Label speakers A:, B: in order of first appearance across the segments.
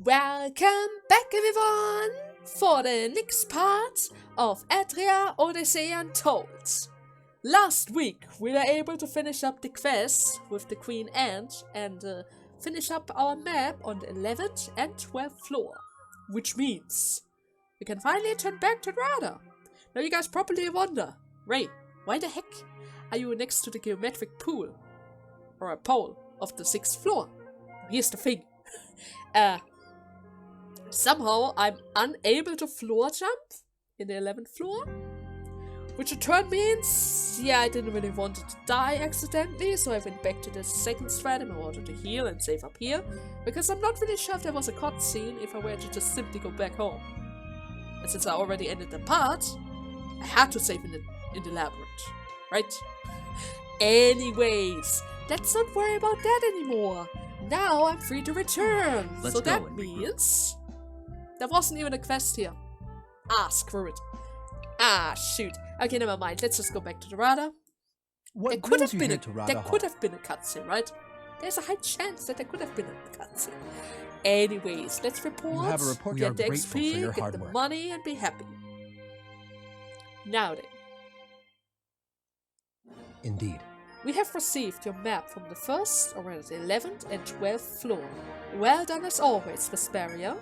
A: Welcome back everyone for the next part of Etrian Odyssey Untold. Last week we were able to finish up the quest with the Queen Ant and finish up our map on the 11th and 12th floor, which means we can finally turn back to Rada. Now you guys probably wonder, Ray, why the heck are you next to the geometric pool or a pole of the 6th floor? Here's the thing. Somehow I'm unable to floor jump in the 11th floor, which in turn means, yeah, I didn't really want to die accidentally, so I went back to the 2nd stratum in order to heal and save up here, because I'm not really sure if there was a cutscene if I were to just simply go back home. And since I already ended the part, I had to save in the labyrinth, right? Anyways, let's not worry about that anymore. Now I'm free to return. So that means there wasn't even a quest here. Ah, screw it. Ah, shoot. Okay, never mind. Let's just go back to the Rada. There could have been a cutscene, right? There's a high chance that there could have been a cutscene. Anyways, let's report. Get the XP, get the money, and be happy. Now then.
B: Indeed.
A: We have received your map from the 1st, or rather the 11th and 12th floor. Well done as always, Vesperia.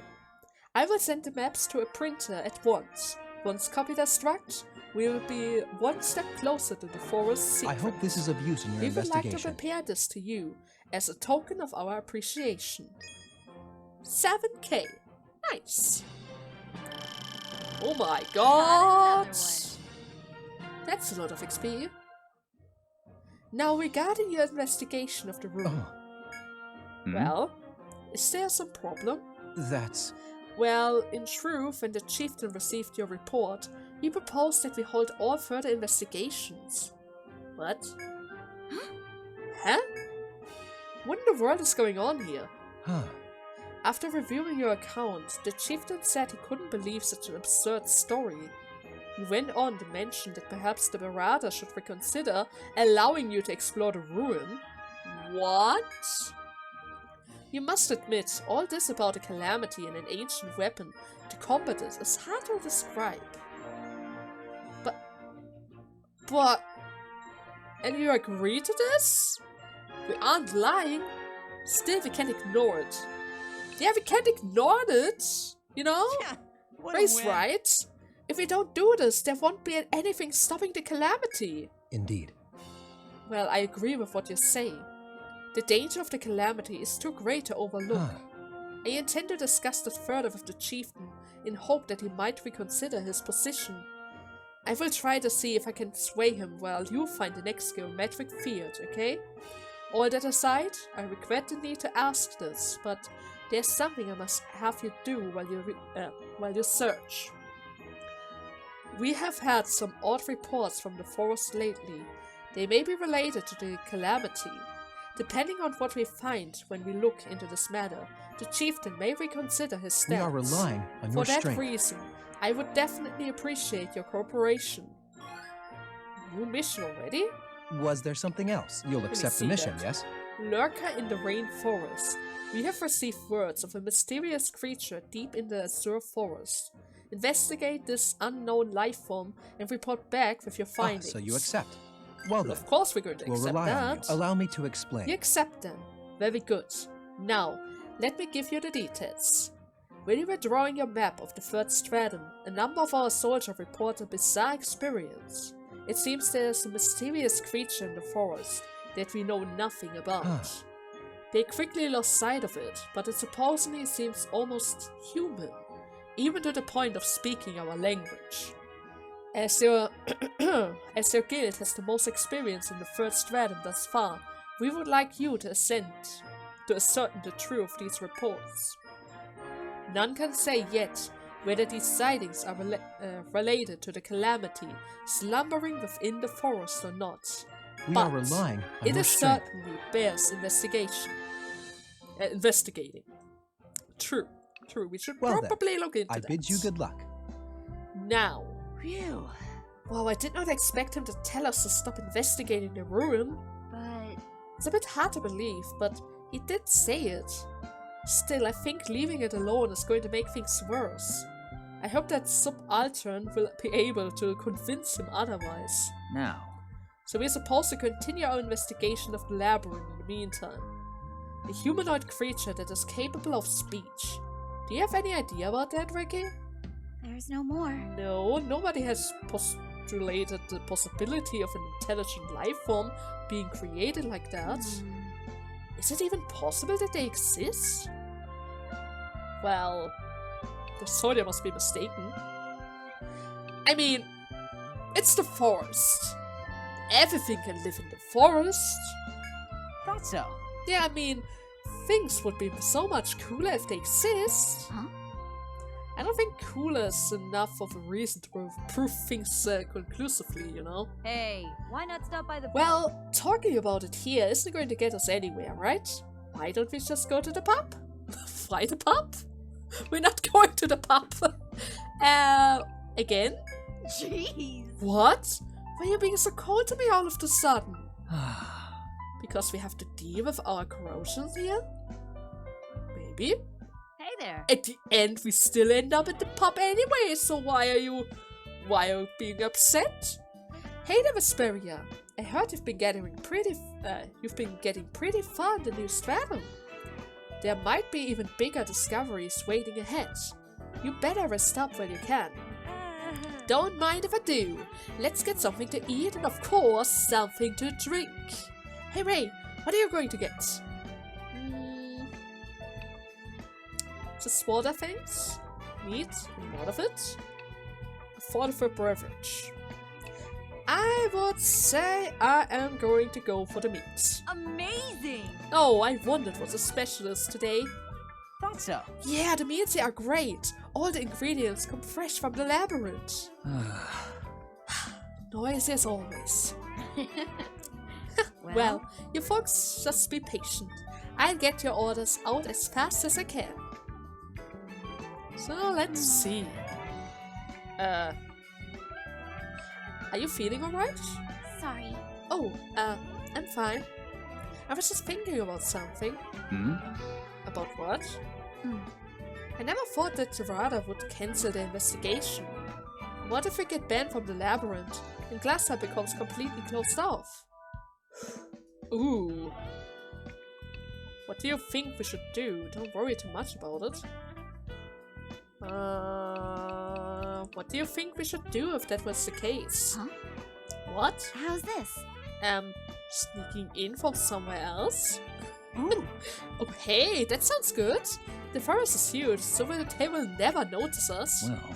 A: I will send the maps to a printer at once. Once copied as struct, we will be one step closer to the forest secret.
B: I hope this is of use in your investigation.
A: We would like to prepare this to you as a token of our appreciation. 7k. Nice. Oh my god. That's a lot of XP. Now regarding your investigation of the room. Well, is there some problem?
B: That's...
A: Well, in truth, when the chieftain received your report, he proposed that we hold all further investigations. What? Huh? What in the world is going on here? After reviewing your account, the chieftain said he couldn't believe such an absurd story. He went on to mention that perhaps the Barada should reconsider allowing you to explore the ruin. What? You must admit, all this about a calamity and an ancient weapon to combat it is hard to describe. But... And you agree to this? We aren't lying. Still, we can't ignore it. Yeah, we can't ignore it, you know?
C: Yeah,
A: Ray's right. If we don't do this, there won't be anything stopping the calamity.
B: Indeed.
A: Well, I agree with what you're saying. The danger of the calamity is too great to overlook. I intend to discuss this further with the chieftain, in hope that he might reconsider his position. I will try to see if I can sway him while you find the next geometric field, okay? All that aside, I regret the need to ask this, but there's something I must have you do while you search. We have had some odd reports from the forest lately. They may be related to the calamity. Depending on what we find when we look into this matter, the chieftain may reconsider his stance.
B: We are relying on your strength.
A: For that reason, I would definitely appreciate your cooperation. New mission already?
B: Was there something else? You'll accept the mission, yes?
A: Lurker in the rainforest. We have received words of a mysterious creature deep in the Azure forest. Investigate this unknown life form and report back with your findings.
B: So you accept. Well then.
A: Of course we're going to accept that.
B: Allow me to explain.
A: You accept them. Very good. Now, let me give you the details. When you were drawing your map of the 3rd stratum, a number of our soldiers reported a bizarre experience. It seems there is a mysterious creature in the forest that we know nothing about. They quickly lost sight of it, but it supposedly seems almost human, even to the point of speaking our language. As your guild has the most experience in the 3rd stratum thus far, we would like you to ascertain the truth of these reports. None can say yet whether these sightings are related to the calamity slumbering within the forest or not.
B: We are relying on
A: it
B: your
A: is
B: strength.
A: certainly bears investigating. True. We should probably look into that.
B: I bid you good luck.
A: Now.
C: Phew.
A: Wow, I did not expect him to tell us to stop investigating the ruin.
C: But...
A: It's a bit hard to believe, but he did say it. Still, I think leaving it alone is going to make things worse. I hope that Subaltern will be able to convince him otherwise.
C: Now,
A: So we're supposed to continue our investigation of the labyrinth in the meantime. A humanoid creature that is capable of speech. Do you have any idea about that, Ricky?
D: There's no more.
A: No, nobody has postulated the possibility of an intelligent life form being created like that. Is it even possible that they exist? Well, the Sonia must be mistaken. I mean, it's the forest. Everything can live in the forest.
C: thought so.
A: Yeah, I mean, things would be so much cooler if they exist.
D: Huh?
A: I don't think cooler is enough of a reason to prove things conclusively, you know?
E: Hey, why not stop by the pub?
A: Well, talking about it here isn't going to get us anywhere, right? Why don't we just go to the pub? Why the pub? We're not going to the pub. Again?
E: Jeez.
A: What? Why are you being so cold to me all of a sudden? Because we have to deal with our corrosion here? Maybe.
E: Hey there.
A: At the end, we still end up at the pub anyway, so why are you being upset? Hey there, Vesperia. I heard you've been getting pretty far in the new stratum. There might be even bigger discoveries waiting ahead. You better rest up while you can. Don't mind if I do. Let's get something to eat and, of course, something to drink. Hey Ray, what are you going to get? Just water things? Meat? A lot of it? Affordable beverage. I would say I am going to go for the meat.
E: Amazing.
A: Oh, I wondered what the special is today.
C: Thought so.
A: Yeah, the meats here are great. All the ingredients come fresh from the labyrinth. Noisy as always. Well, you folks just be patient. I'll get your orders out as fast as I can. So, let's see. Are you feeling alright?
D: Sorry.
A: Oh, I'm fine. I was just thinking about something. About what? I never thought that Gerada would cancel the investigation. What if we get banned from the labyrinth and Glassheart becomes completely closed off? Ooh. What do you think we should do? Don't worry too much about it. What do you think we should do if that was the case?
D: Huh?
A: What?
D: How's this?
A: Sneaking in from somewhere else?
D: Ooh.
A: Oh, hey, that sounds good. The forest is huge, so they will never notice us.
C: Well,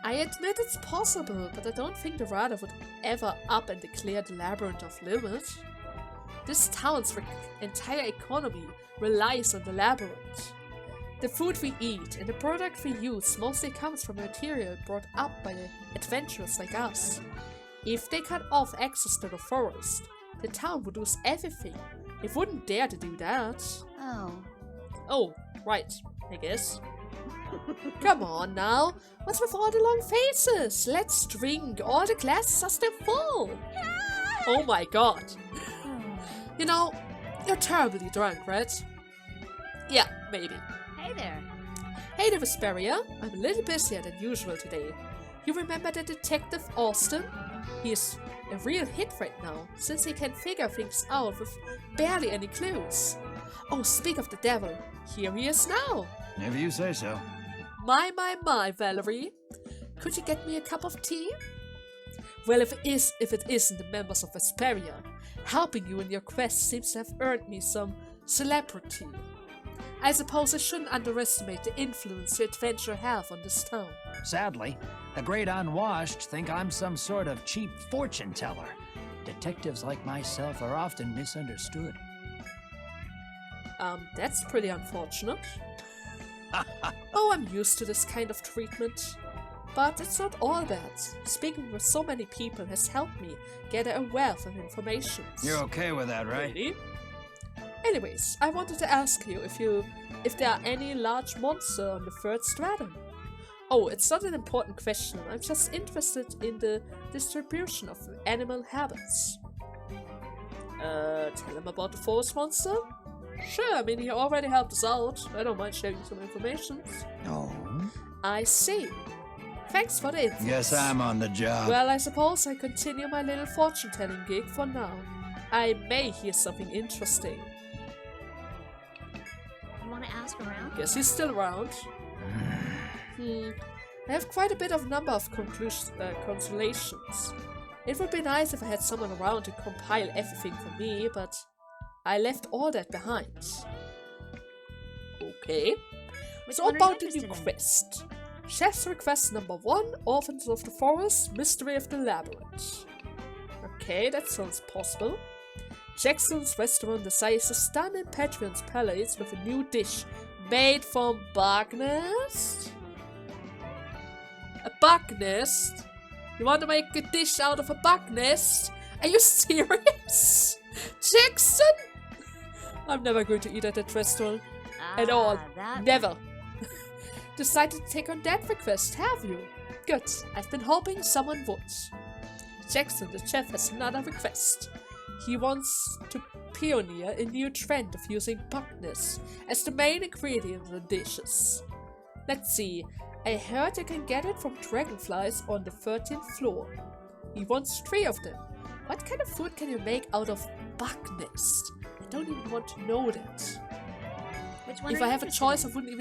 A: I admit it's possible, but I don't think the Rada would ever up and declare the labyrinth off limits. This town's entire economy relies on the labyrinth. The food we eat and the product we use mostly comes from material brought up by the adventurers like us. If they cut off access to the forest, the town would lose everything. They wouldn't dare to do that.
D: Oh.
A: Oh, right, I guess. Come on now, what's with all the long faces? Let's drink, all the glasses are still full. Oh my god. You know, you're terribly drunk, right? Yeah, maybe.
E: Hey there.
A: Hey there, Vesperia. I'm a little busier than usual today. You remember the detective Austen? He's a real hit right now, since he can figure things out with barely any clues. Oh, speak of the devil, here he is now.
C: if you say so.
A: My, Valerie. Could you get me a cup of tea? Well, if it isn't the members of Vesperia, helping you in your quest seems to have earned me some celebrity. I suppose I shouldn't underestimate the influence the adventure have on this town.
C: Sadly, the great unwashed think I'm some sort of cheap fortune teller. Detectives like myself are often misunderstood.
A: That's pretty unfortunate. Oh, I'm used to this kind of treatment. But it's not all bad. Speaking with so many people has helped me gather a wealth of information.
C: You're okay with that, right?
A: Really? Anyways, I wanted to ask you if there are any large monsters on the third stratum. Oh, it's not an important question. I'm just interested in the distribution of animal habits. Tell him about the forest monster? Sure, I mean, he already helped us out. I don't mind sharing some information.
C: Oh?
A: I see. Thanks for the info.
C: Guess I'm on the job.
A: Well, I suppose I continue my little fortune-telling gig for now. I may hear something interesting.
E: You want to ask around?
A: Guess he's still around. I have quite a bit of number of consolations. It would be nice if I had someone around to compile everything for me, but I left all that behind. Okay. So about the new quest. Chef's request number 1, Orphans of the Forest, Mystery of the Labyrinth. Okay, that sounds possible. Jackson's restaurant desires to stun in Patreon's palates with a new dish made from bug nest? A bug nest? You want to make a dish out of a bug nest? Are you serious? Jackson? I'm never going to eat at that restaurant. At all. Never. Decided to take on that request, have you? Good. I've been hoping someone would. Jackson, the chef, has another request. He wants to pioneer a new trend of using bugness as the main ingredient in dishes. Let's see. I heard you can get it from dragonflies on the 13th floor. He wants 3 of them. What kind of food can you make out of bug nest? I don't even want to know that.
E: Which one
A: If I have a choice, I wouldn't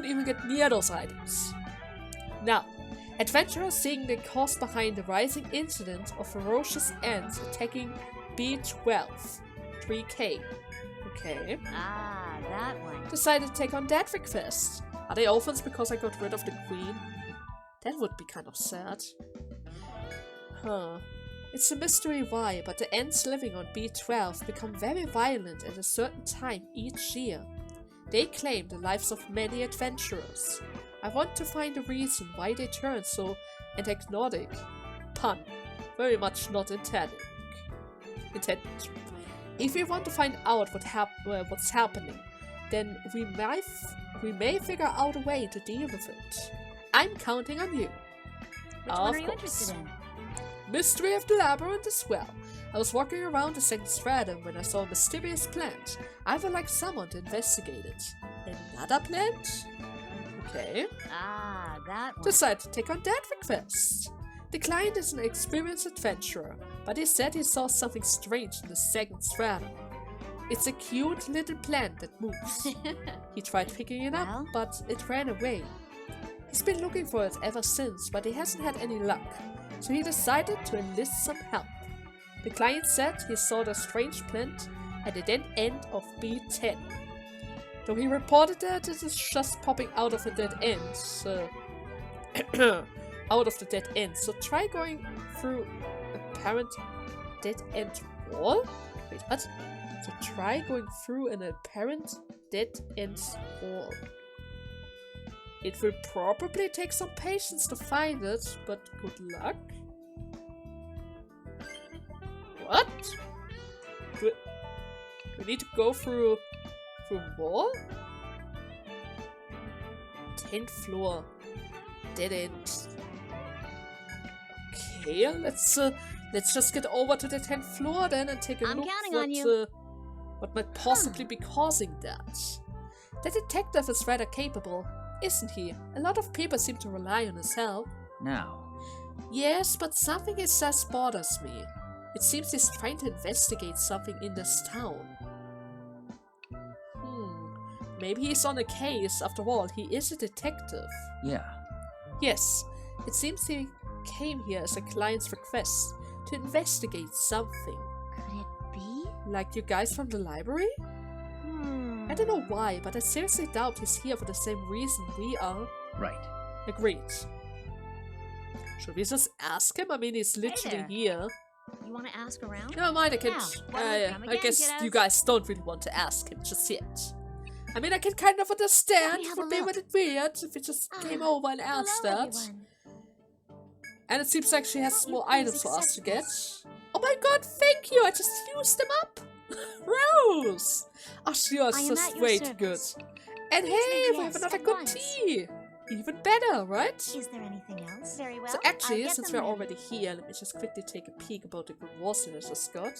A: even get near those items. Now, adventurers seeing the cause behind the rising incident of ferocious ants attacking B12 3K. Okay.
E: That one.
A: Decided to take on that request. Are they orphans because I got rid of the queen? That would be kind of sad. Huh. It's a mystery why, but the ants living on B12 become very violent at a certain time each year. They claim the lives of many adventurers. I want to find a reason why they turn so antagonistic. Pun. Very much not intended. If we want to find out what's happening, then we may figure out a way to deal with it. I'm counting on you.
E: Which one are you interested in?
A: Mystery of the Labyrinth as well. I was walking around the second stratum when I saw a mysterious plant. I would like someone to investigate it. Another plant? Okay.
E: That one.
A: Decided to take on that request. The client is an experienced adventurer, but he said he saw something strange in the second stratum. It's a cute little plant that moves. He tried picking it up, but it ran away. He's been looking for it ever since, but he hasn't had any luck, so he decided to enlist some help. The client said he saw the strange plant at the dead end of B10. Though he reported that it is just popping out of a dead end, so so try going through apparent dead end wall? Wait, what? So try going through an apparent dead end wall. It will probably take some patience to find it, but good luck. What? Do we need to go through a wall? 10th floor. Dead end. Okay, let's just get over to the 10th floor then and take a
E: I'm
A: look
E: counting on you.
A: What might possibly be causing that. The detective is rather capable, isn't he? A lot of people seem to rely on his help.
C: Now.
A: Yes, but something he says bothers me. It seems he's trying to investigate something in this town. Maybe he's on a case. After all, he is a detective.
C: Yeah.
A: Yes, it seems he came here as a client's request to investigate something.
D: Could it be?
A: Like you guys from the library? I don't know why, but I seriously doubt he's here for the same reason we are.
C: Right.
A: Agreed. Should we just ask him? I mean, he's literally
E: there.
A: here.
E: You want to ask around?
A: Never mind, I can.
E: Yeah,
A: I guess you guys don't really want to ask him just yet. I mean, I can kind of understand. It would be a bit weird if he just came over and asked that.
D: Everyone.
A: And it seems like she has more items for us to get. Oh my god, thank you! I just used them up! Rose! Oh, she was just way too good. And hey, we have another good tea! Even better, right?
D: Is there anything else?
E: Very well.
A: So actually,
E: I'll get
A: since
E: them
A: we're
E: then.
A: already here, let me just quickly take a peek about the good wars in this got.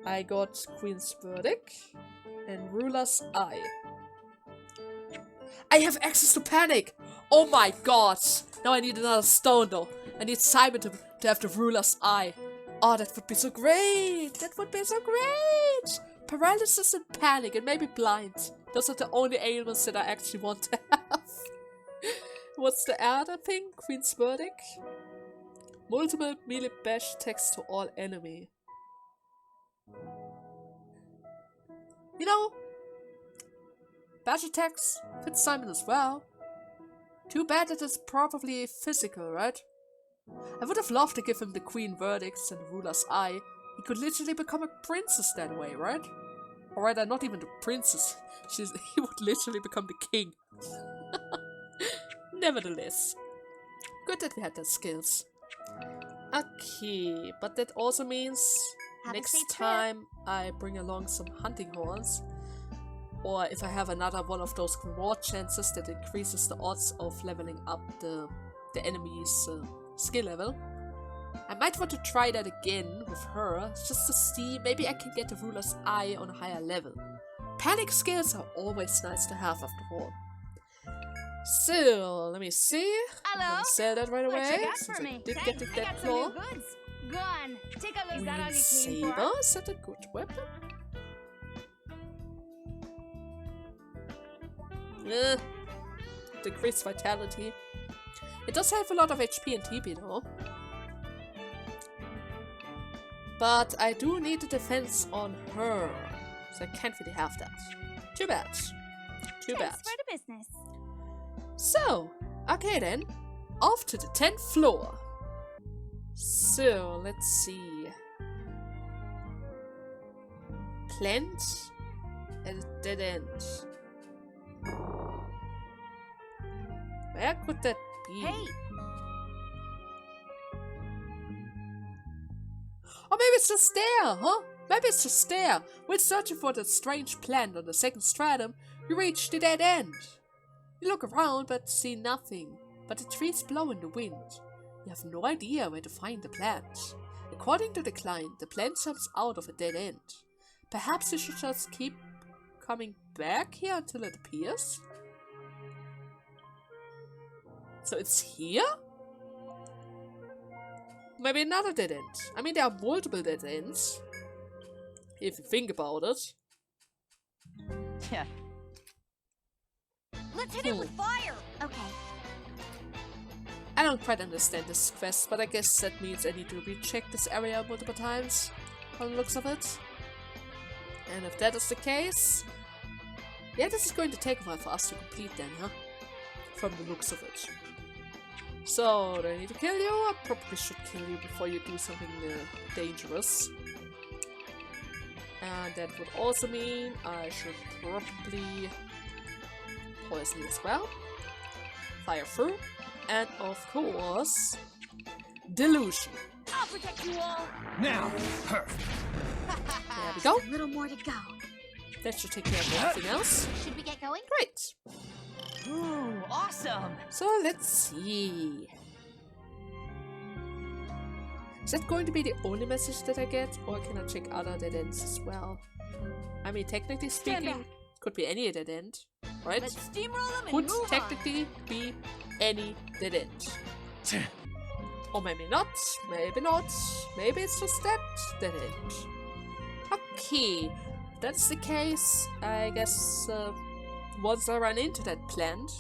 A: I got Queen's Verdict and Ruler's Eye. I have access to Panic! Oh my god! Now I need another stone though. I need Simon to have the Ruler's Eye. Oh, that would be so great! That would be so great! Paralysis and Panic and maybe Blind. Those are the only ailments that I actually want to have. What's the other thing? Queen's Verdict? Multiple melee bash attacks to all enemy. You know, bash attacks fit Simon as well. Too bad that it's probably physical, right? I would have loved to give him the Queen Verdicts and the Ruler's Eye. He could literally become a princess that way, right? Or rather, not even the princess. He would literally become the king. Nevertheless, good that we had those skills. Okay, but that also means
D: Have a
A: next
D: safe trip.
A: time I bring along some hunting horns. Or if I have another one of those reward chances that increases the odds of leveling up the enemy's skill level. I might want to try that again with her, just to see maybe I can get the Ruler's Eye on a higher level. Panic skills are always nice to have after all. So, let me see. I'm
E: Hello?
A: gonna sell that right
E: What
A: away,
E: you got
A: since
E: for
A: I
E: me?
A: did
E: Thanks,
A: get the
E: I
A: dead
E: got some
A: claw.
E: new goods. Go on, take a look. Is that all you came
A: Saber,
E: for?
A: is that a good weapon? Decreased vitality. It does have a lot of HP and TP though. But I do need the defense on her. So I can't really have that. Too bad. Too bad.
D: Thanks for the business.
A: So, okay then. Off to the 10th floor. So, let's see. Plant and dead end. Where could that be?
E: Hey,
A: Or maybe it's just there, huh? Maybe it's just there. When searching for that strange plant on the second stratum, you reach the dead end. You look around but see nothing. But the trees blow in the wind. You have no idea where to find the plant. According to the client, the plant jumps out of a dead end. Perhaps you should just keep coming back here until it appears? So it's here? Maybe another dead end. I mean, there are multiple dead ends. If you think about it.
C: Yeah.
E: let's hit it with fire.
D: Okay.
A: I don't quite understand this quest, but I guess that means I need to recheck this area multiple times, from the looks of it. And if that is the case, yeah, this is going to take a while for us to complete then, huh? From the looks of it. So, do I need to kill you? I probably should kill you before you do something dangerous. And that would also mean I should probably poison you as well. Fire through. And of course, delusion.
E: I'll protect you all.
C: Now, perfect.
A: There we go.
D: A little more to go.
A: That should take care of everything else.
D: Should we get going?
A: Great.
C: Ooh, awesome.
A: So let's see. Is that going to be the only message that I get, or can I check other dead ends as well? I mean, technically
E: Stand
A: speaking, it could be any dead end, right?
E: Let's steamroll them and
A: Could
E: move
A: technically be any dead end. Or maybe not, maybe not. Maybe it's just that dead end. Okay, if that's the case, I guess once I run into that plant,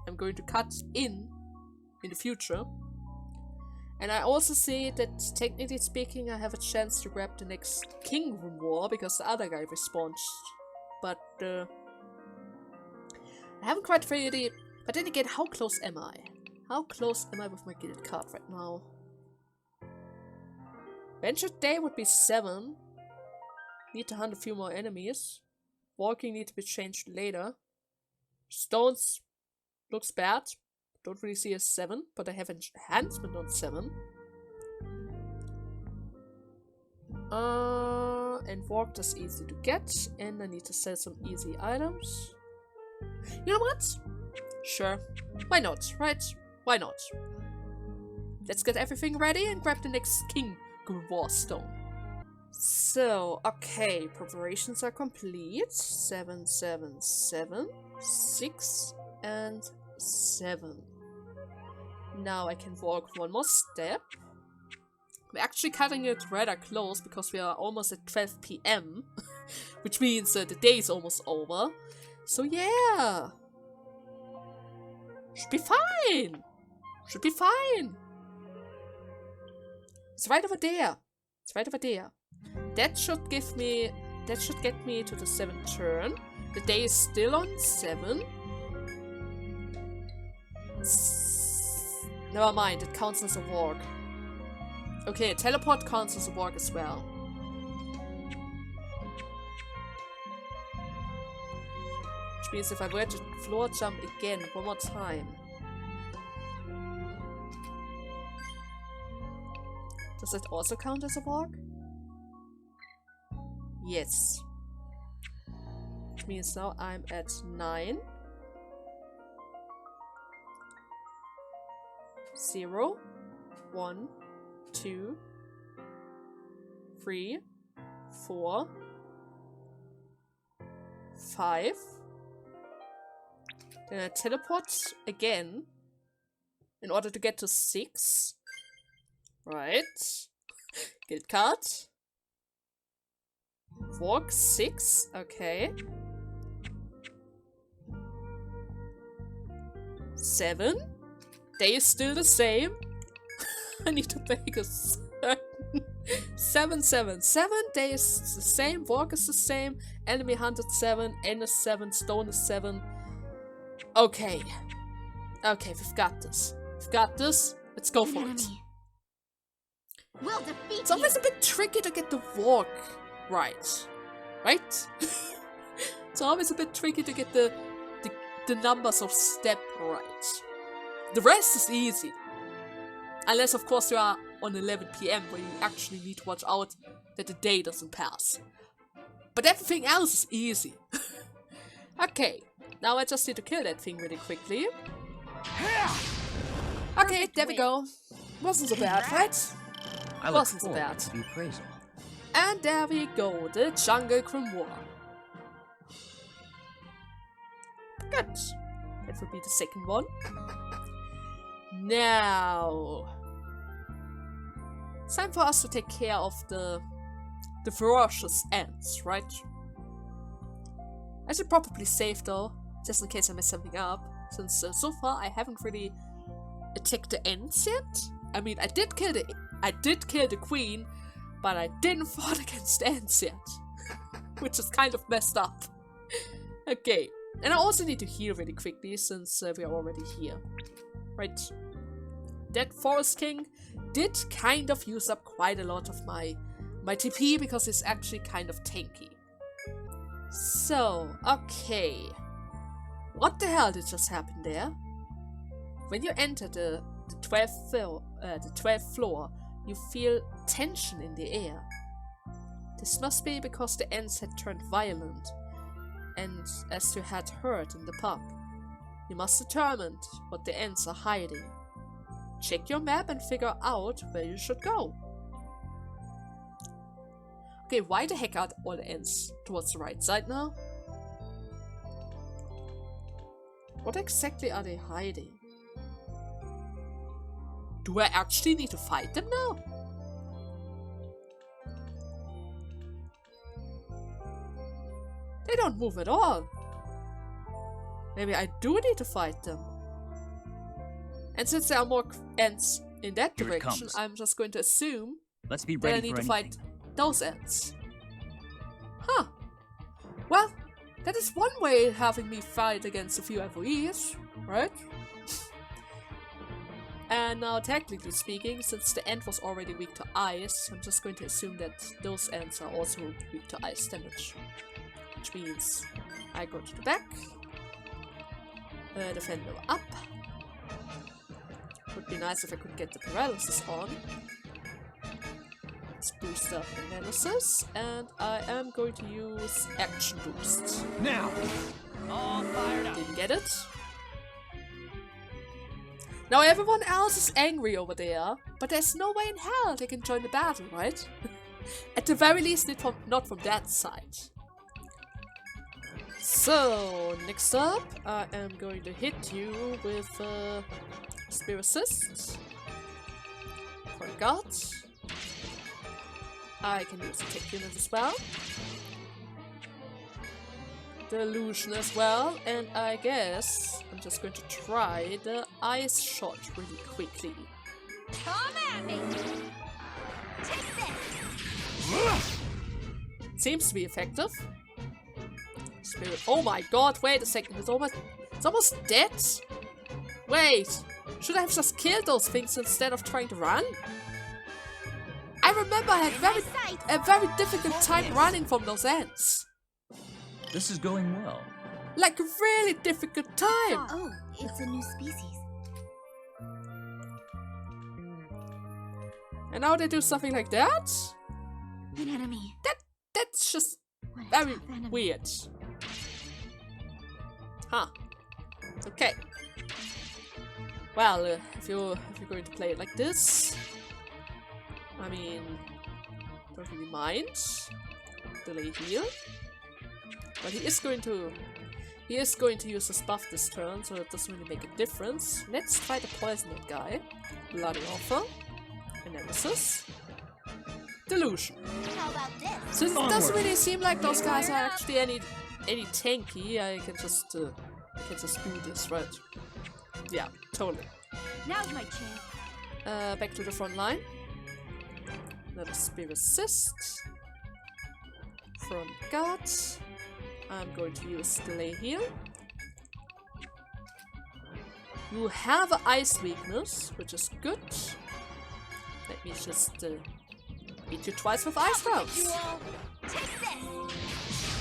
A: I'm going to cut in the future. And I also see that, technically speaking, I have a chance to grab the next King Room War, because the other guy respawned. But, I haven't quite figured it. But then again, how close am I? How close am I with my guild card right now? Venture Day would be 7. Need to hunt a few more enemies. Walking need to be changed later. Stones looks bad. Don't really see a 7, but I have enhancement on 7. And walk is easy to get, and I need to sell some easy items. You know what? Sure. Why not, right? Why not? Let's get everything ready and grab the next King War Stone. So, okay, preparations are complete. 7, 7, 7, 6, and 7. Now I can walk one more step. We're actually cutting it rather close because we are almost at 12 PM, which means the day is almost over. So yeah, should be fine. Should be fine. It's right over there. It's right over there. That should give me. That should get me to the 7th turn. The day is still on 7. Never mind. It counts as a walk. Okay, teleport counts as a walk as well. Which means if I were to floor jump again one more time. Does that also count as a walk? Yes. Which means now I'm at 9. 0, 1, 2, 3, 4, 5. Then I teleport again in order to get to 6. Right. Guild card. Walk 6. Okay. 7. Day is still the same. I need to make a certain 7, 7, 7. Day is the same. Walk is the same. Enemy hunted 7. N is 7. Stone is 7. Okay. Okay, we've got this. We've got this. Let's go for it.
D: We'll defeat
A: It's always a bit tricky to get the walk right. Right? It's always a bit tricky to get the numbers of step right. The rest is easy. Unless, of course, you are on 11 PM where you actually need to watch out that the day doesn't pass. But everything else is easy. Okay, now I just need to kill that thing really quickly. Okay, there we go. Wasn't so bad, right?
B: I look
A: Wasn't so
B: forward
A: bad.
B: to the appraisal.
A: And there we go, the Jungle Grimoire. Good. That would be the second one. Now, it's time for us to take care of the ferocious ants, right? I should probably save though, just in case I mess something up, since so far I haven't really attacked the ants yet. I mean, I did kill the queen, but I didn't fight against ants yet, which is kind of messed up. Okay, and I also need to heal really quickly since we are already here, right? That Forest King did kind of use up quite a lot of my TP because it's actually kind of tanky. So, okay. What the hell did just happen there? When you enter the 12th floor, you feel tension in the air. This must be because the ants had turned violent, and as you had heard in the pub, you must determine what the ants are hiding. Check your map and figure out where you should go. Okay, why the heck are all the ants towards the right side now? What exactly are they hiding? Do I actually need to fight them now? They don't move at all. Maybe I do need to fight them. And since there are more ants in that
C: Here it
A: direction,
C: comes.
A: I'm just going to assume
C: Let's be
A: that I
C: ready
A: need
C: for
A: to
C: anything.
A: fight those ants. Huh. Well, that is one way of having me fight against a few FOEs, right? And now, technically speaking, since the ant was already weak to ice, I'm just going to assume that those ants are also weak to ice damage. Which means I go to the back, defend them up. Would be nice if I could get the paralysis on. Let's boost up analysis, and I am going to use action boost.
C: Now, all fired up.
A: Didn't get it. Now everyone else is angry over there, but there's no way in hell they can join the battle, right? At the very least, not from that side. So, next up, I am going to hit you with Spear Assist. Forgot. I can use a tech unit as well. Delusion as well, and I guess I'm just going to try the ice shot really quickly.
E: Come at me! Take this!
A: Seems to be effective. Spirit. Oh my god, wait a second, it's almost dead? Wait, should I have just killed those things instead of trying to run? I remember I had a very difficult time running from those ants.
F: This is going well.
A: Like a really difficult time.
D: Oh, it's a new species.
A: And now they do something like that?
D: An enemy.
A: That's just
D: What a
A: very
D: tough enemy.
A: weird. Huh. Okay. Well, if you're going to play it like this, I mean, don't really mind. Delay here. But he is going to use his buff this turn, so it doesn't really make a difference. Let's try to poison that guy. Bloody Offer. Analysis. Delusion.
E: How about this?
A: Since it doesn't really seem like those guys are actually any tanky, I can just do this, right? Yeah, totally.
E: Now's my chance.
A: Back to the front line. Another Spear Assist. Front guard. I'm going to use Delay here. You have an ice weakness, which is good. Let me just beat you twice with ice
E: You
A: rounds.
E: all. Take this!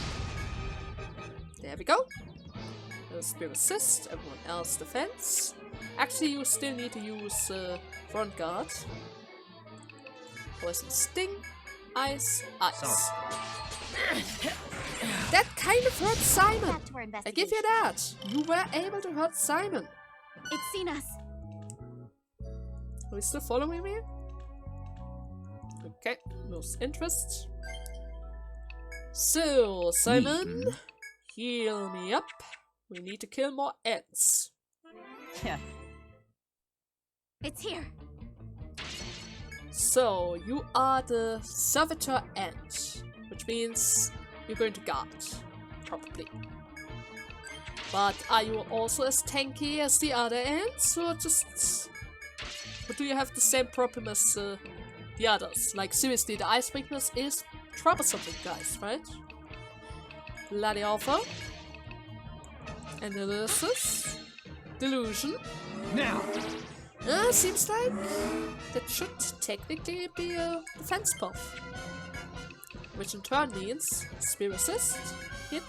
A: There we go. Spear Assist, everyone else defense. Actually, you still need to use front guard. Poison Sting, Ice, Ice. That kind of hurt Simon.
D: Back to our
A: I
D: investigation.
A: give you that. You were able to hurt Simon.
D: It's seen us.
A: Are you still following me? Okay, lose interest. So, Simon, heal me up. We need to kill more ants.
D: It's here.
A: So, you are the Servitor Ant, which means you're going to guard, probably. But are you also as tanky as the other ants, or do you have the same problem as the others? Like, seriously, the ice weakness is troublesome with guys, right? Bloody Alpha. Analysis. Delusion.
C: Now!
A: Seems like that should technically be a defense buff. Which in turn means Spear Assist, hit.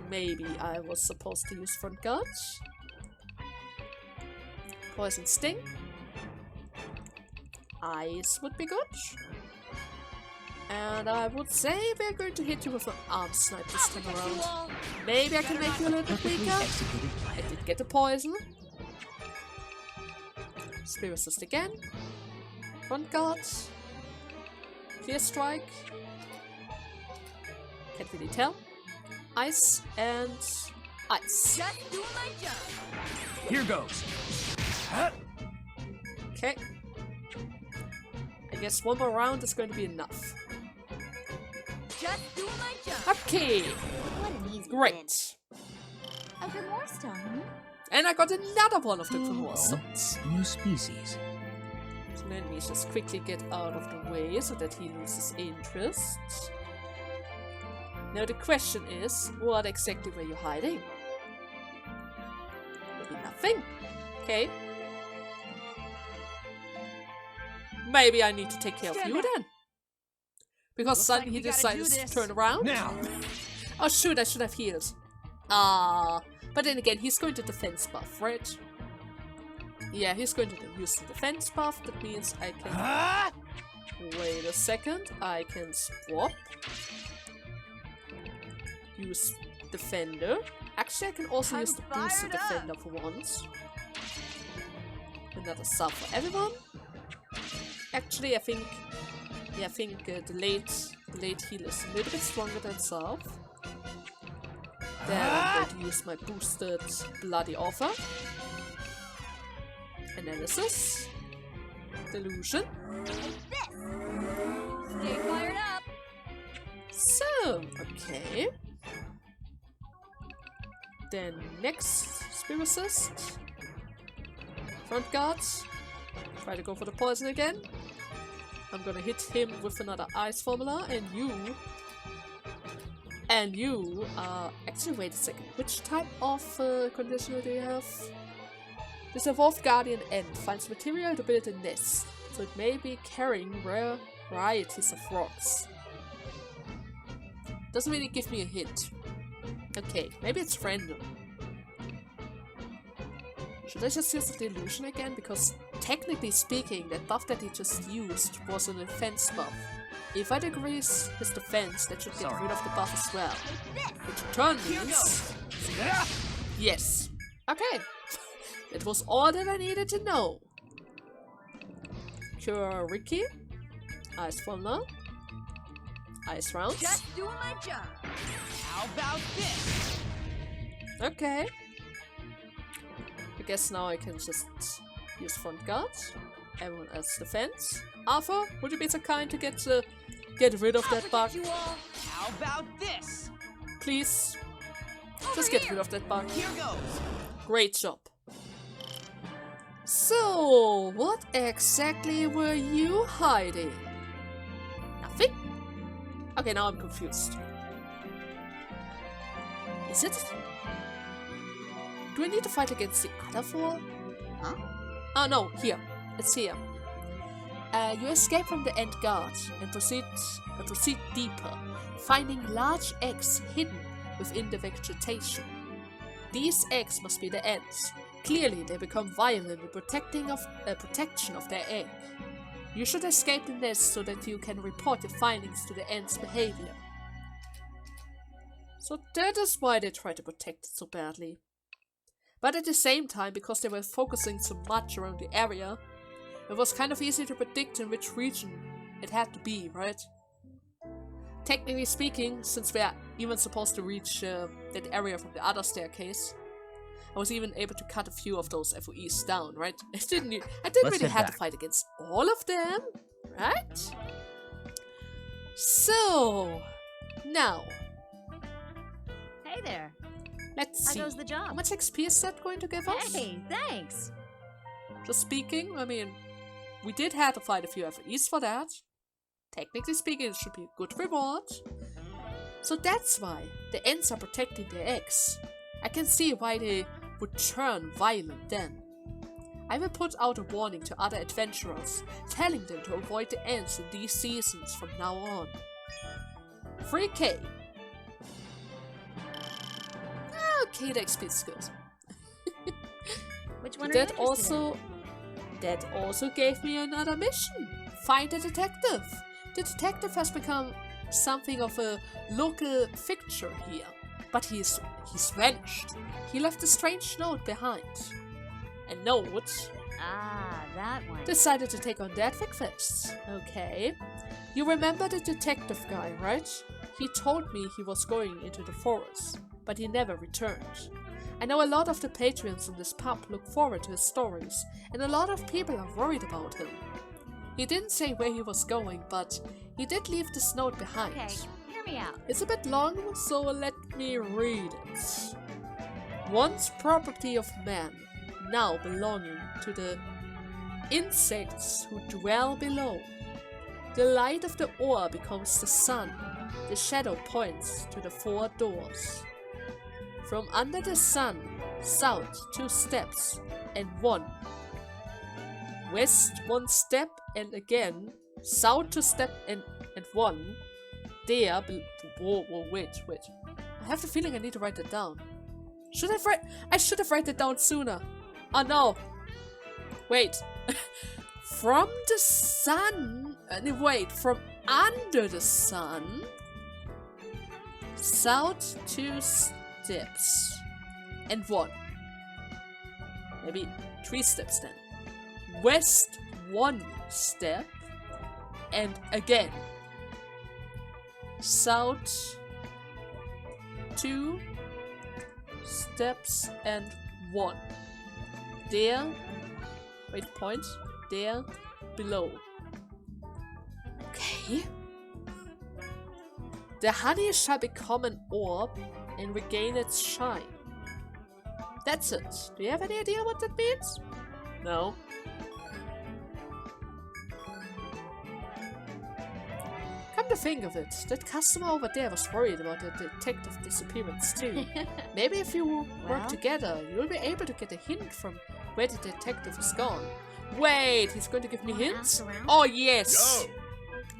A: Maybe I was supposed to use front guard. Poison Sting. Ice would be good. And I would say we're going to hit you with an arm snipe this time
E: You
A: around.
E: all.
A: Maybe I can make you a little bit weaker. I did get a poison. Spear Assist again. Front guard. Clear Strike. Can't really tell. Ice and ice.
E: Just doing my job.
C: Here goes.
A: Okay. I guess one more round is going to be enough.
E: Just doing my job.
A: Okay.
D: What an easy win.
A: Great.
D: A Grimoire stone.
A: And I got another one of the Grimoire stones.
F: New species.
A: So let me just quickly get out of the way so that he loses interest. Now the question is, what exactly were you hiding? Maybe nothing. Okay. Maybe I need to take care of you then. Because
E: Looks
A: suddenly
E: like
A: he
E: we gotta
A: decided
E: do
A: to
E: this.
A: turn around.
C: Now!
A: Oh shoot, I should have healed. But then again, he's going to defense buff, right? Yeah, he's going to use the defense buff. That means I can...
C: Ah!
A: Wait a second. I can swap. Use Defender. Actually, I can also
E: I'm
A: use the boosted
E: fired up.
A: Defender for once. Another sub for everyone. Actually, I think the late heal is a little bit stronger than South. Then I'm going to use my boosted Bloody Offer. Analysis. Delusion.
E: Stay fired up.
A: So, okay. Then next, Spear Assist. Front Guard. Try to go for the poison again. I'm gonna hit him with another Ice Formula, and you actually, wait a second. Which type of conditioner do you have? This Evolved Guardian End finds material to build a nest, so it may be carrying rare varieties of rocks. Doesn't really give me a hint. Okay, maybe it's random. Should I just use the Delusion again? Because technically speaking, that buff that he just used was an defense buff. If I decrease his defense, that should get rid of the buff as well. Which in turn means... Yes. Okay. That was all that I needed to know. Cure Ricky. Ice Formula. Ice Rounds.
E: Just doing my job. How about this?
A: Okay. I guess now I can just use Front Guard. Everyone else defense. Arthur, would you be so kind to get rid of that bug?
E: You all. How about this?
A: Please.
E: Over
A: Just
E: here.
A: get rid of that bug.
E: Here goes.
A: Great job. So, what exactly were you hiding? Nothing? Okay, now I'm confused. Is it? Do I need to fight against the other four? Huh? Oh no, here. It's here. You escape from the End Guard and proceed deeper, finding large eggs hidden within the vegetation. These eggs must be the Ents. Clearly, they become violent in protection of their egg. You should escape the nest so that you can report your findings to the Ents' behavior. So that is why they try to protect it so badly. But at the same time, because they were focusing so much around the area, it was kind of easy to predict in which region it had to be, right? Technically speaking, since we are even supposed to reach that area from the other staircase, I was even able to cut a few of those FOEs down, right? I didn't really have to fight against all of them, right? So, now,
D: Hey there.
A: let's see.
D: How goes the job?
A: How much XP is that going to give us?
D: Hey, thanks.
A: Just speaking, I mean, we did have to fight a few FOEs for that. Technically speaking, it should be a good reward. So that's why the Ents are protecting their eggs. I can see why they would turn violent then. I will put out a warning to other adventurers, telling them to avoid the Ents in these seasons from now on. 3k. Okay, the XP is good.
D: Which one are you
A: That
D: interested
A: also gave me another mission. Find a detective. The detective has become something of a local fixture here. But he's vanished. He left a strange note behind. A note?
D: in? Ah, that one.
A: Decided to take on that first. Okay. You remember the detective guy, right? He told me he was going into the forest, but he never returned. I know a lot of the patrons in this pub look forward to his stories, and a lot of people are worried about him. He didn't say where he was going, but he did leave this note behind.
D: Okay, hear me out.
A: It's a bit long, so let me read it. Once property of man, now belonging to the insects who dwell below. The light of the ore becomes the sun. The shadow points to the 4 doors. From under the sun, south 2 steps and 1. West 1 step and again, south 2 step and 1. There, whoa, wait. I have the feeling I need to write that down. I should have written it down sooner. Oh no. Wait. From the sun, from under the sun, south 2 steps and 1. Maybe 3 steps then. West 1 step and again. South 2 steps and 1. There. Wait, point. There. Below. Okay. The honey shall become an orb and regain its shine. That's it. Do you have any idea what that means? No. Come to think of it, that customer over there was worried about the detective disappearance too. Maybe if you work together, you'll be able to get a hint from where the detective is gone. Wait, he's going to give me hints? Oh yes!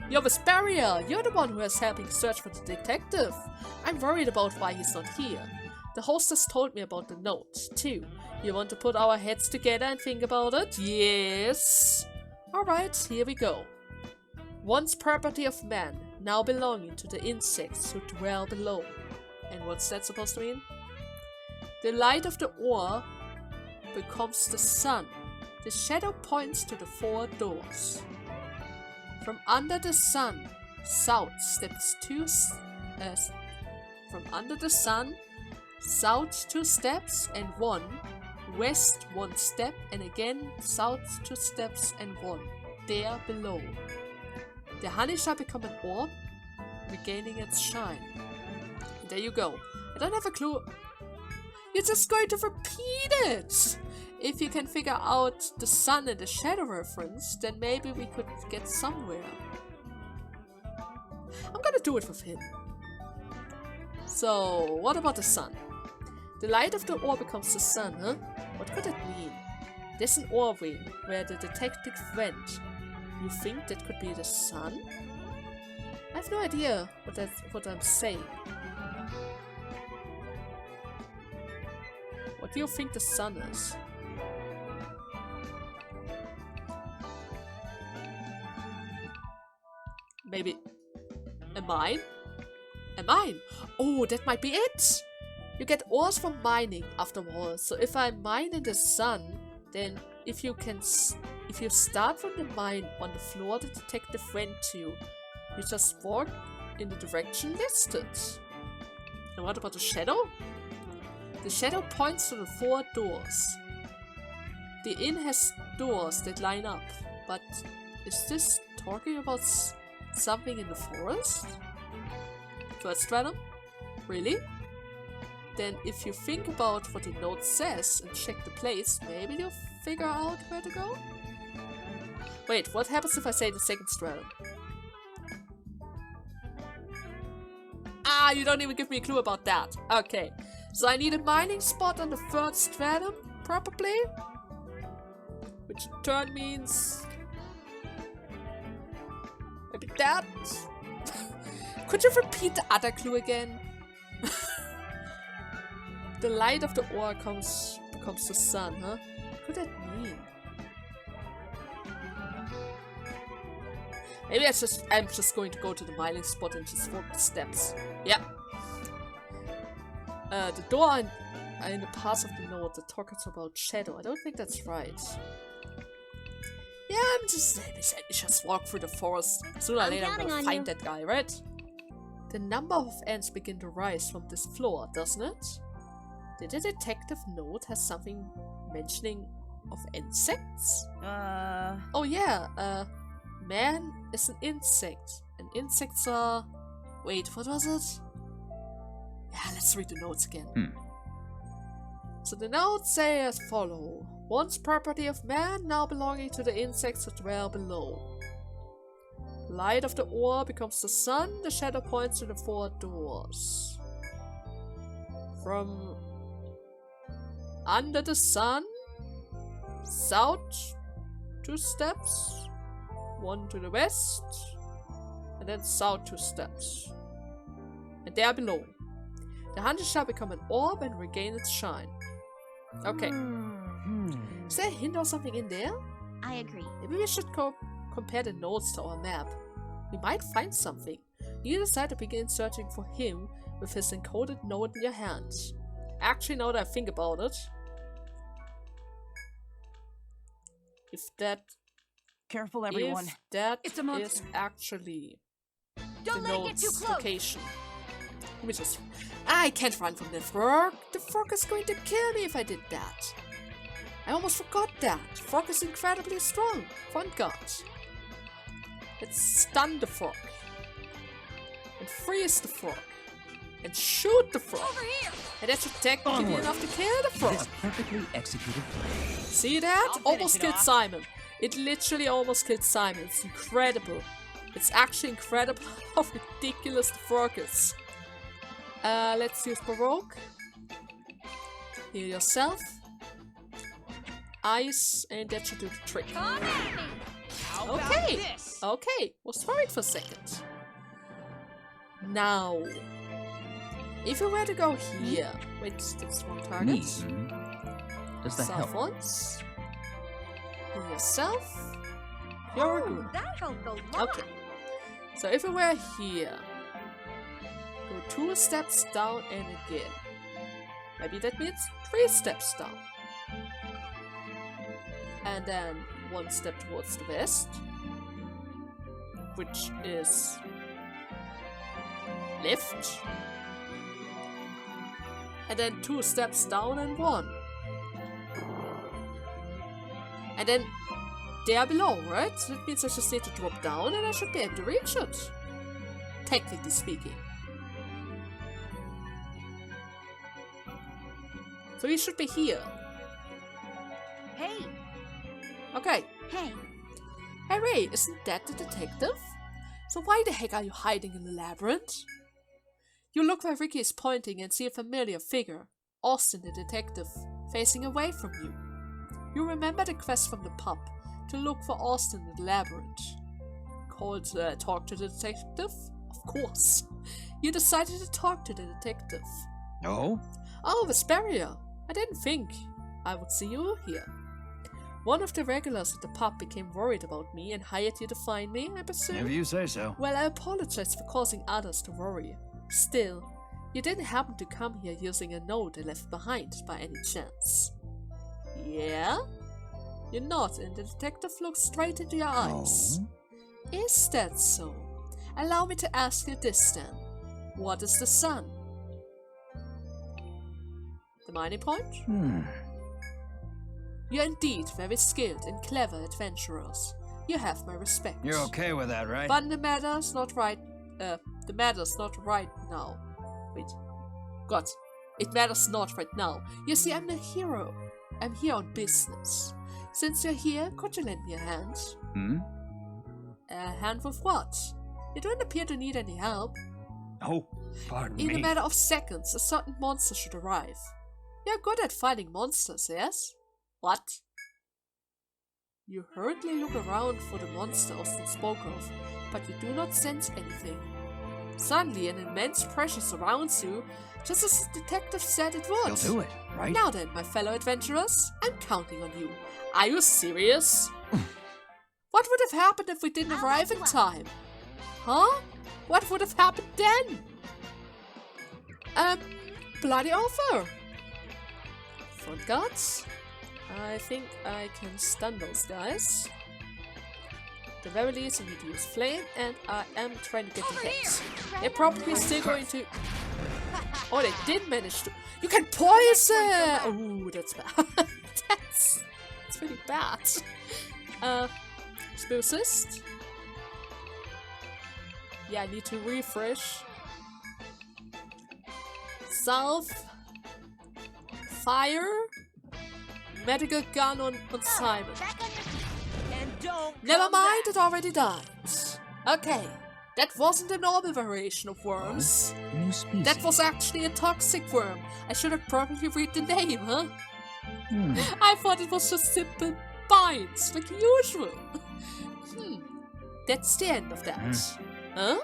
A: Yo, Vesperia, you're the one who is helping search for the detective. I'm worried about why he's not here. The hostess told me about the note, too. You want to put our heads together and think about it? Yes! Alright, here we go. Once property of man, now belonging to the insects who dwell below. And what's that supposed to mean? The light of the ore becomes the sun. The shadow points to the 4 doors. From under the sun, south steps 2 from under the sun, south 2 steps and 1, west 1 step and again south 2 steps and 1, there below. The honey shall become an orb, regaining its shine. And there you go. I don't have a clue. You're just going to repeat it! If you can figure out the sun and the shadow reference, then maybe we could get somewhere. I'm gonna do it with him. So, what about the sun? The light of the ore becomes the sun, huh? What could it mean? There's an ore ring where the detective went. You think that could be the sun? I have no idea what I'm saying. What do you think the sun is? Maybe a mine? A mine! Oh, that might be it! You get ores from mining after all. So if I mine in the sun, then if you start from the mine on the floor the detective went to, you just walk in the direction listed. And what about the shadow? The shadow points to the 4 doors. The inn has doors that line up, but is this talking about something in the forest? First random? Really? Then if you think about what the note says and check the place, maybe you'll figure out where to go? Wait, what happens if I say the second stratum? Ah, you don't even give me a clue about that. Okay, so I need a mining spot on the 3rd stratum, probably? Which in turn means... maybe that? Could you repeat the other clue again? The light of the ore becomes the sun, huh? What could that mean? Maybe I'm just going to go to the mining spot and just walk the steps. Yeah. The door in the parts of the note that talks about shadow. I don't think that's right. Yeah, I'm just walk through the forest. Sooner or later I'm gonna find that guy, right? The number of ants begin to rise from this floor, doesn't it? Did the detective note has something mentioning of insects? Oh yeah, man is an insect. And insects are... wait, what was it? Yeah, let's read the notes again. So the notes say as follow. Once property of man, now belonging to the insects that dwell below. Light of the ore becomes the sun, the shadow points to the 4 doors. From under the sun, south 2 steps, 1 to the west, and then south 2 steps. And there below. The hunter shall become an orb and regain its shine. Okay. Is there a hint or something in there?
D: I agree.
A: Maybe we should compare the notes to our map. We might find something. You decide to begin searching for him with his encoded note in your hands. Actually, now that I think about it, if that
E: Careful, everyone.
A: If that
E: It's a
A: is
E: monster.
A: actually
E: Don't
A: the
E: let it get too
A: node's
E: close.
A: location. Let me just... I can't run from the frog. The frog is going to kill me if I did that. I almost forgot that. Frog is incredibly strong. Front guard. Let's stun the frog. And freeze the frog. And shoot the frog.
E: Over here.
A: And that should technically be
B: Onward.
A: enough to kill the frog.
B: This perfectly executed plan.
A: See that?
E: I'll finish
A: Almost
E: it
A: killed
E: off.
A: Simon. It literally almost killed Simon. It's incredible. It's actually incredible how ridiculous the frog is. Let's use Baroque. Heal yourself. Ice, and that should do the trick.
E: Come at me. How about
A: Okay.
E: this?
A: Okay, was worried for a second. Now, if you were to go here, wait, that's one target.
F: Me? Does that help?
A: Once. Heal yourself. You're good.
E: That helped a lot.
A: Okay. So if we were here, go 2 steps down and again. Maybe that means 3 steps down. And then 1 step towards the west, which is left. And then 2 steps down and 1. And then there below, right? So that means I just need to drop down and I should be able to reach it. Technically speaking. So we should be here.
E: Hey.
A: Okay.
E: Hey.
A: Hey Ray, isn't that the detective? So why the heck are you hiding in the labyrinth? You look where Ricky is pointing and see a familiar figure. Austen the detective, facing away from you. You remember the quest from the pub to look for Austen in the labyrinth. Called talk to the detective? Of course. You decided to talk to the detective.
B: No?
A: Oh, Vesperia. I didn't think I would see you here. One of the regulars at the pub became worried about me and hired you to find me, I presume?
C: If you say so.
A: Well, I apologize for causing others to worry. Still, you didn't happen to come here using a note I left behind by any chance. Yeah? You nod and the detective looks straight into your eyes.
B: Oh.
A: Is that so? Allow me to ask you this then. What is the sun? The mining point? You're indeed very skilled and clever adventurers. You have my respect.
C: You're okay with that, right?
A: But the matter's not right. The matter's not right now. Wait. God. It matters not right now. You see, I'm the hero. I'm here on business. Since you're here, could you lend me a hand? A hand with what? You don't appear to need any help.
C: Oh, pardon
A: In
C: me.
A: a matter of seconds, a certain monster should arrive. You're good at fighting monsters, yes? What? You hurriedly look around for the monster Austen spoke of, but you do not sense anything. Suddenly, an immense pressure surrounds you, just as the detective said it would.
C: You'll do it, right?
A: Now then, my fellow adventurers, I'm counting on you. Are you serious? What would have happened if we didn't
D: I'll
A: arrive
D: let
A: in
D: you up.
A: time? Huh? What would have happened then? Bloody offer! Front guards? I think I can stun those guys. At the very least, I need to use flame, and I am trying to get the hits. They're probably still going to... Oh, they did manage to... You can poison! Ooh, that's bad. that's pretty bad. Spiricist? Yeah, I need to refresh. Salve. Fire. Medical gun on Simon.
E: Back on your feet. And don't
A: Never
E: come
A: mind,
E: back.
A: it already died. Okay, that wasn't a normal variation of worms.
B: New species.
A: That was actually a toxic worm. I should have probably read the name, huh?
B: Hmm.
A: I thought it was just simple bites, like usual. That's the end of that. Huh?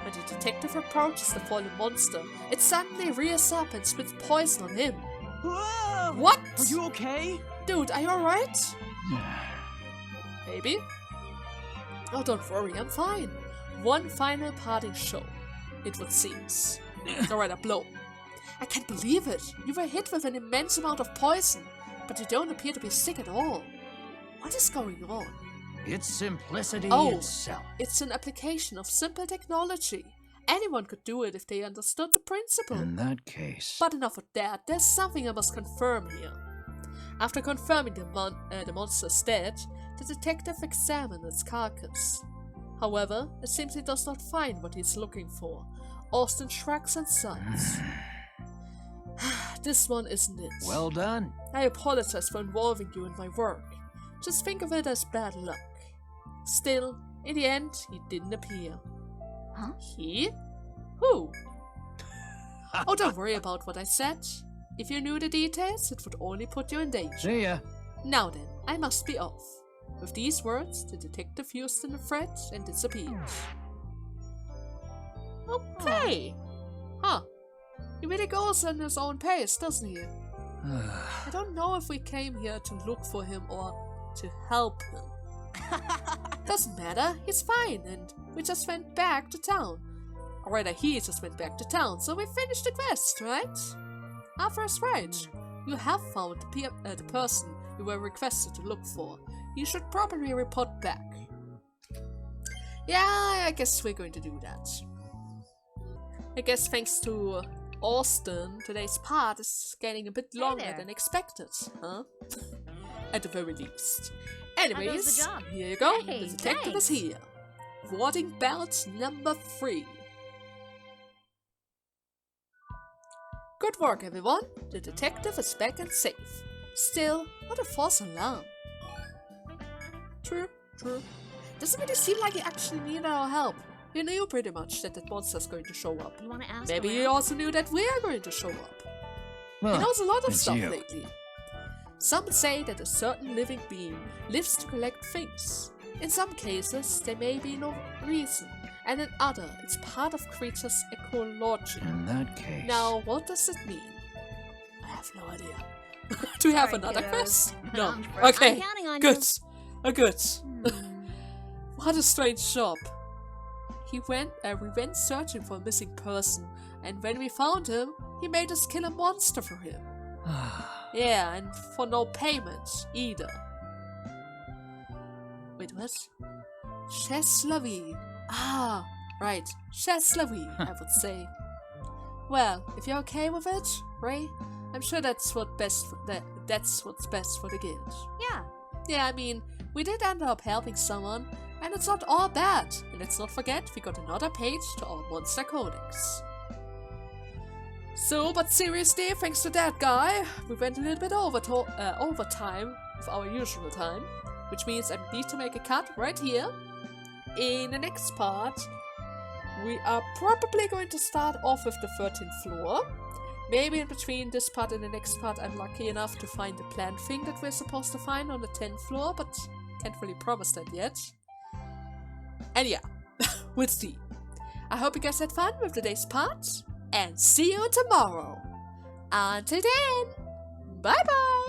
A: When the detective approaches the fallen monster, it suddenly rears up and spits poison on him.
E: Whoa!
A: What?
E: Are you okay?
A: Dude, are you alright? Maybe? Oh, don't worry, I'm fine. One final parting show, it would seems. Alright, a blow. I can't believe it. You were hit with an immense amount of poison, but you don't appear to be sick at all. What is going on?
C: It's simplicity
A: Oh.
C: itself.
A: It's an application of simple technology. Anyone could do it if they understood the principle.
C: In that case...
A: But enough of that, there's something I must confirm here. After confirming the monster's dead, the detective examines its carcass. However, it seems he does not find what he's looking for. Austen shrugs and sighs. This one isn't it.
C: Well done.
A: I apologize for involving you in my work. Just think of it as bad luck. Still, in the end, he didn't appear.
D: Huh?
A: He? Who? Oh, don't worry about what I said. If you knew the details, it would only put you in danger.
C: See ya.
A: Now then, I must be off. With these words, the detective used in the threat and disappeared. Okay. Huh. He really goes on his own pace, doesn't he? I don't know if we came here to look for him or to help him. Doesn't matter, he's fine, and we just went back to town. Or rather, he just went back to town, so we finished the quest, right? Arthur is right. You have found the person you were requested to look for. You should probably report back. Yeah, I guess we're going to do that. I guess thanks to Austen, today's part is getting a bit longer
D: there.
A: than expected, huh? At the very least.
D: How goes
A: Anyways,
D: the job?
A: here you go.
D: Hey,
A: The detective is
D: thanks.
A: here. Warding belt number 3. Good work, everyone. The detective is back and safe. Still, what a false alarm. True. Doesn't really seem like he actually needed our help. He knew pretty much that monster's going to show up.
D: You want to ask
A: Maybe he
D: around?
A: also knew that we are going to show up.
C: Well,
A: He knows a lot of
C: it's
A: stuff
C: you.
A: lately. Some say that a certain living being lives to collect things. In some cases, there may be no reason, and in other, it's part of creatures' ecology.
C: In that case...
A: Now, what does it mean? I have no idea. Do we have
D: Alright,
A: another
D: kiddos.
A: quest? No.
D: I'm
A: Okay.
D: counting on
A: Good. Good.
D: you.
A: What a strange job. We went searching for a missing person, and when we found him, he made us kill a monster for him. Yeah, and for no payment either. Wait, what? Chasse la vie. Ah, right. Chasse la vie, I would say. Well, if you're okay with it, Ray, I'm sure that's what's best for the guild.
D: Yeah.
A: Yeah, I mean, we did end up helping someone, and it's not all bad. And let's not forget, we got another page to our monster codex. So, but seriously, thanks to that guy, we went a little bit over time with our usual time, which means I need to make a cut right here. In the next part, we are probably going to start off with the 13th floor. Maybe in between this part and the next part, I'm lucky enough to find the plant thing that we're supposed to find on the 10th floor, but can't really promise that yet. And yeah, we'll see. I hope you guys had fun with today's part, and see you tomorrow. Until then, bye bye!